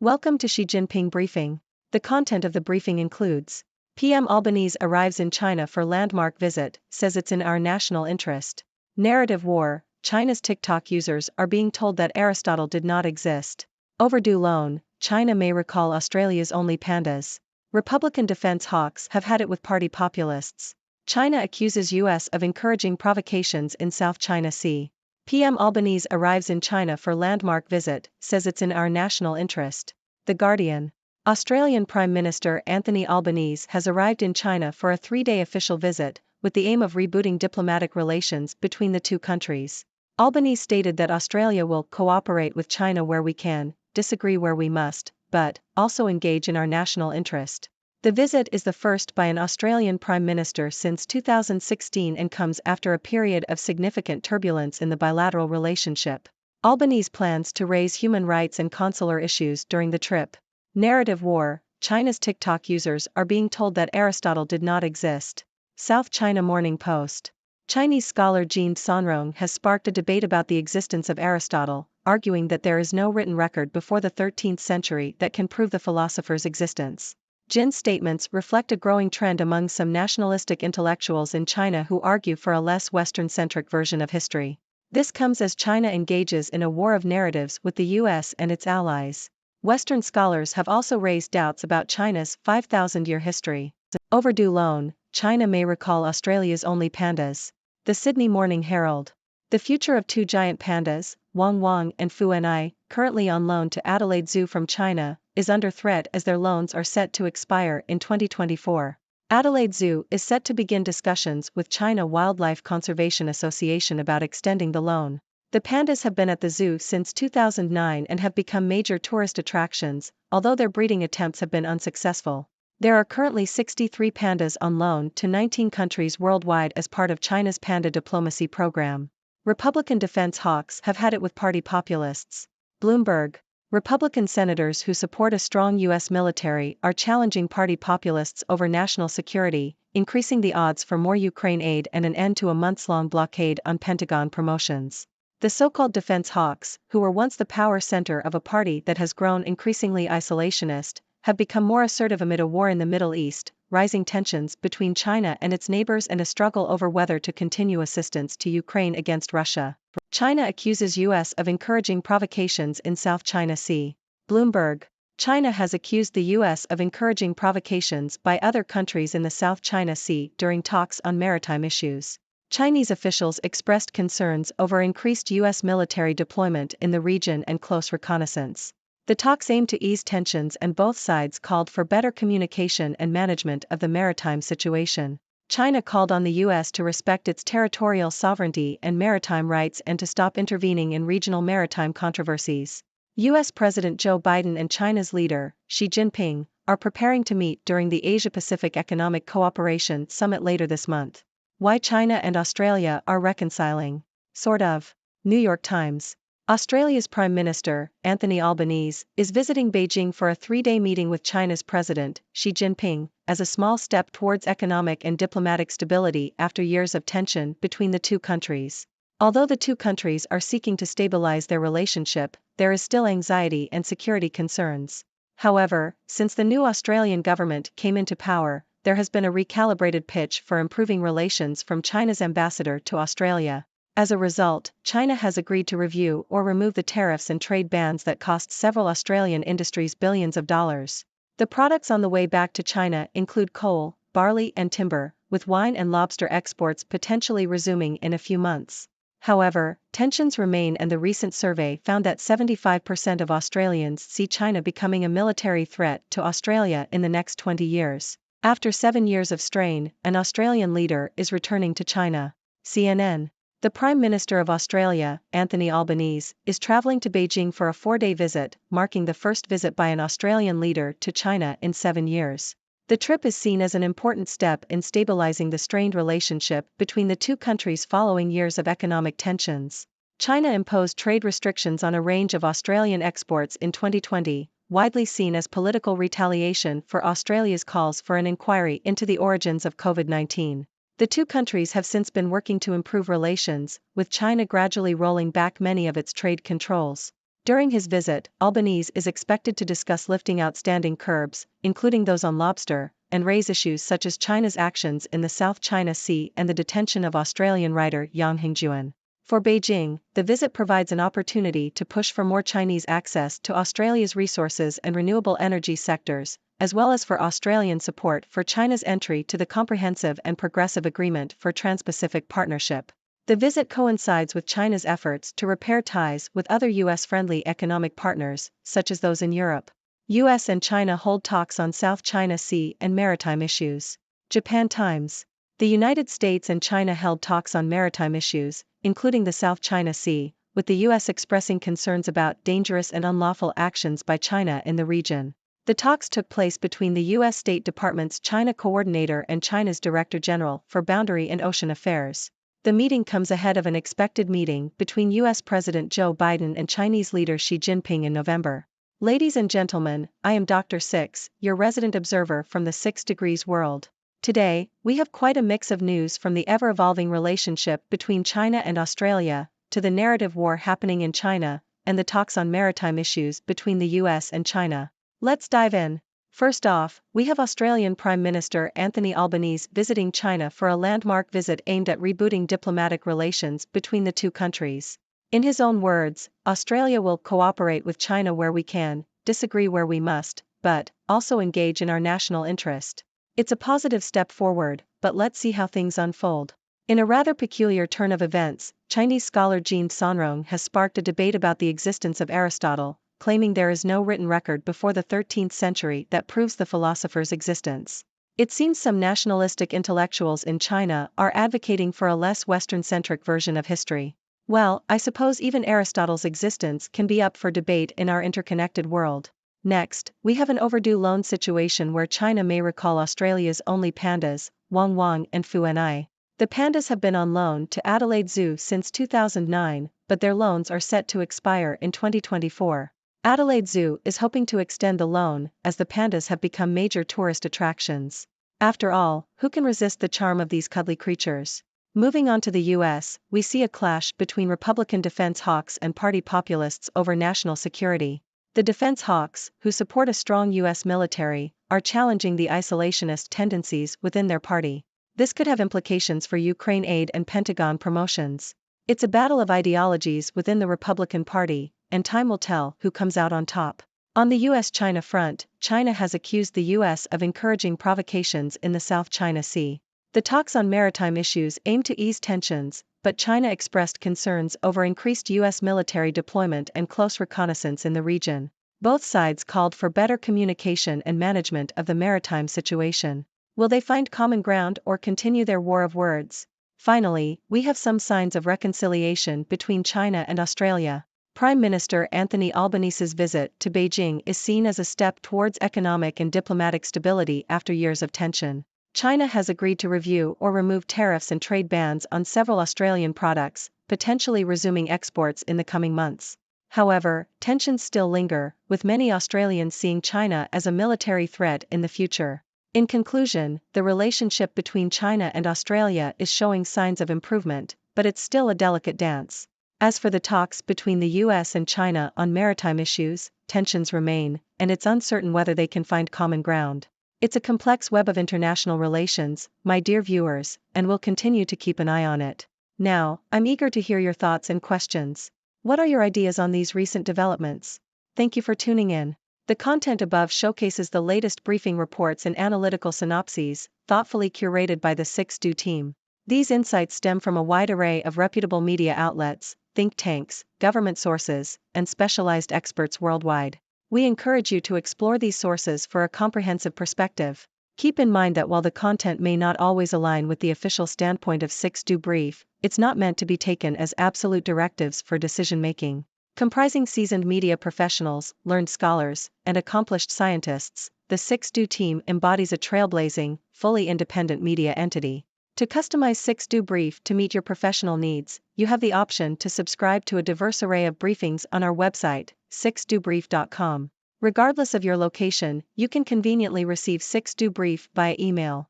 Welcome to Xi Jinping briefing. The content of the briefing includes: PM Albanese arrives in China for landmark visit, says it's in our national interest. Narrative war, China's TikTok users are being told that Aristotle did not exist. Overdue loan, China may recall Australia's only pandas. Republican defense hawks have had it with party populists. China accuses US of encouraging provocations in South China Sea. PM Albanese arrives in China for landmark visit, says it's in our national interest. The Guardian. Australian Prime Minister Anthony Albanese has arrived in China for a 3-day official visit, with the aim of rebooting diplomatic relations between the two countries. Albanese stated that Australia will cooperate with China where we can, disagree where we must, but also engage in our national interest. The visit is the first by an Australian Prime Minister since 2016 and comes after a period of significant turbulence in the bilateral relationship. Albanese plans to raise human rights and consular issues during the trip. Narrative war, China's TikTok users are being told that Aristotle did not exist. South China Morning Post. Chinese scholar Jean Sonrong has sparked a debate about the existence of Aristotle, arguing that there is no written record before the 13th century that can prove the philosopher's existence. Jin's statements reflect a growing trend among some nationalistic intellectuals in China who argue for a less Western-centric version of history. This comes as China engages in a war of narratives with the US and its allies. Western scholars have also raised doubts about China's 5,000-year history. Overdue loan, China may recall Australia's only pandas. The Sydney Morning Herald. The future of two giant pandas, Wang Wang and Fu Nai, currently on loan to Adelaide Zoo from China, is under threat as their loans are set to expire in 2024. Adelaide Zoo is set to begin discussions with China Wildlife Conservation Association about extending the loan. The pandas have been at the zoo since 2009 and have become major tourist attractions, although their breeding attempts have been unsuccessful. There are currently 63 pandas on loan to 19 countries worldwide as part of China's panda diplomacy program. Republican defense hawks have had it with party populists. Bloomberg. Republican senators who support a strong U.S. military are challenging party populists over national security, increasing the odds for more Ukraine aid and an end to a months-long blockade on Pentagon promotions. The so-called defense hawks, who were once the power center of a party that has grown increasingly isolationist, have become more assertive amid a war in the Middle East, rising tensions between China and its neighbors and a struggle over whether to continue assistance to Ukraine against Russia. China accuses US of encouraging provocations in South China Sea. Bloomberg. China has accused the US of encouraging provocations by other countries in the South China Sea during talks on maritime issues. Chinese officials expressed concerns over increased US military deployment in the region and close reconnaissance. The talks aimed to ease tensions and both sides called for better communication and management of the maritime situation. China called on the US to respect its territorial sovereignty and maritime rights and to stop intervening in regional maritime controversies. US President Joe Biden and China's leader, Xi Jinping, are preparing to meet during the Asia-Pacific Economic Cooperation Summit later this month. Why China and Australia are reconciling. Sort of. New York Times. Australia's Prime Minister, Anthony Albanese, is visiting Beijing for a 3-day meeting with China's President, Xi Jinping, as a small step towards economic and diplomatic stability after years of tension between the two countries. Although the two countries are seeking to stabilize their relationship, there is still anxiety and security concerns. However, since the new Australian government came into power, there has been a recalibrated pitch for improving relations from China's ambassador to Australia. As a result, China has agreed to review or remove the tariffs and trade bans that cost several Australian industries billions of dollars. The products on the way back to China include coal, barley and timber, with wine and lobster exports potentially resuming in a few months. However, tensions remain and the recent survey found that 75% of Australians see China becoming a military threat to Australia in the next 20 years. After 7 years of strain, an Australian leader is returning to China. CNN. The Prime Minister of Australia, Anthony Albanese, is travelling to Beijing for a 4-day visit, marking the first visit by an Australian leader to China in 7 years. The trip is seen as an important step in stabilizing the strained relationship between the two countries following years of economic tensions. China imposed trade restrictions on a range of Australian exports in 2020, widely seen as political retaliation for Australia's calls for an inquiry into the origins of COVID-19. The two countries have since been working to improve relations, with China gradually rolling back many of its trade controls. During his visit, Albanese is expected to discuss lifting outstanding curbs, including those on lobster, and raise issues such as China's actions in the South China Sea and the detention of Australian writer Yang Hengjuan. For Beijing, the visit provides an opportunity to push for more Chinese access to Australia's resources and renewable energy sectors, as well as for Australian support for China's entry to the Comprehensive and Progressive Agreement for Trans-Pacific Partnership. The visit coincides with China's efforts to repair ties with other US-friendly economic partners, such as those in Europe. US and China hold talks on South China Sea and maritime issues. Japan Times. The United States and China held talks on maritime issues, including the South China Sea, with the US expressing concerns about dangerous and unlawful actions by China in the region. The talks took place between the U.S. State Department's China Coordinator and China's Director General for Boundary and Ocean Affairs. The meeting comes ahead of an expected meeting between U.S. President Joe Biden and Chinese leader Xi Jinping in November. Ladies and gentlemen, I am Dr. Six, your resident observer from the 6 Degrees world. Today, we have quite a mix of news from the ever-evolving relationship between China and Australia, to the narrative war happening in China, and the talks on maritime issues between the U.S. and China. Let's dive in. First off, we have Australian Prime Minister Anthony Albanese visiting China for a landmark visit aimed at rebooting diplomatic relations between the two countries. In his own words, Australia will cooperate with China where we can, disagree where we must, but also engage in our national interest. It's a positive step forward, but let's see how things unfold. In a rather peculiar turn of events, Chinese scholar Jean Sonrong has sparked a debate about the existence of Aristotle, claiming there is no written record before the 13th century that proves the philosopher's existence. It seems some nationalistic intellectuals in China are advocating for a less Western-centric version of history. Well, I suppose even Aristotle's existence can be up for debate in our interconnected world. Next, we have an overdue loan situation where China may recall Australia's only pandas, Wang Wang and Fu An'ai. The pandas have been on loan to Adelaide Zoo since 2009, but their loans are set to expire in 2024. Adelaide Zoo is hoping to extend the loan, as the pandas have become major tourist attractions. After all, who can resist the charm of these cuddly creatures? Moving on to the US, we see a clash between Republican defense hawks and party populists over national security. The defense hawks, who support a strong US military, are challenging the isolationist tendencies within their party. This could have implications for Ukraine aid and Pentagon promotions. It's a battle of ideologies within the Republican Party, and time will tell who comes out on top. On the US-China front, China has accused the US of encouraging provocations in the South China Sea. The talks on maritime issues aim to ease tensions, but China expressed concerns over increased US military deployment and close reconnaissance in the region. Both sides called for better communication and management of the maritime situation. Will they find common ground or continue their war of words? Finally, we have some signs of reconciliation between China and Australia. Prime Minister Anthony Albanese's visit to Beijing is seen as a step towards economic and diplomatic stability after years of tension. China has agreed to review or remove tariffs and trade bans on several Australian products, potentially resuming exports in the coming months. However, tensions still linger, with many Australians seeing China as a military threat in the future. In conclusion, the relationship between China and Australia is showing signs of improvement, but it's still a delicate dance. As for the talks between the US and China on maritime issues, tensions remain, and it's uncertain whether they can find common ground. It's a complex web of international relations, my dear viewers, and we'll continue to keep an eye on it. Now, I'm eager to hear your thoughts and questions. What are your ideas on these recent developments? Thank you for tuning in. The content above showcases the latest briefing reports and analytical synopses, thoughtfully curated by the 6Do team. These insights stem from a wide array of reputable media outlets, think tanks, government sources, and specialized experts worldwide. We encourage you to explore these sources for a comprehensive perspective. Keep in mind that while the content may not always align with the official standpoint of 6Do Brief, it's not meant to be taken as absolute directives for decision-making. Comprising seasoned media professionals, learned scholars, and accomplished scientists, the 6Do team embodies a trailblazing, fully independent media entity. To customize 6Do Brief to meet your professional needs, you have the option to subscribe to a diverse array of briefings on our website, 6dobrief.com. Regardless of your location, you can conveniently receive 6Do Brief via email.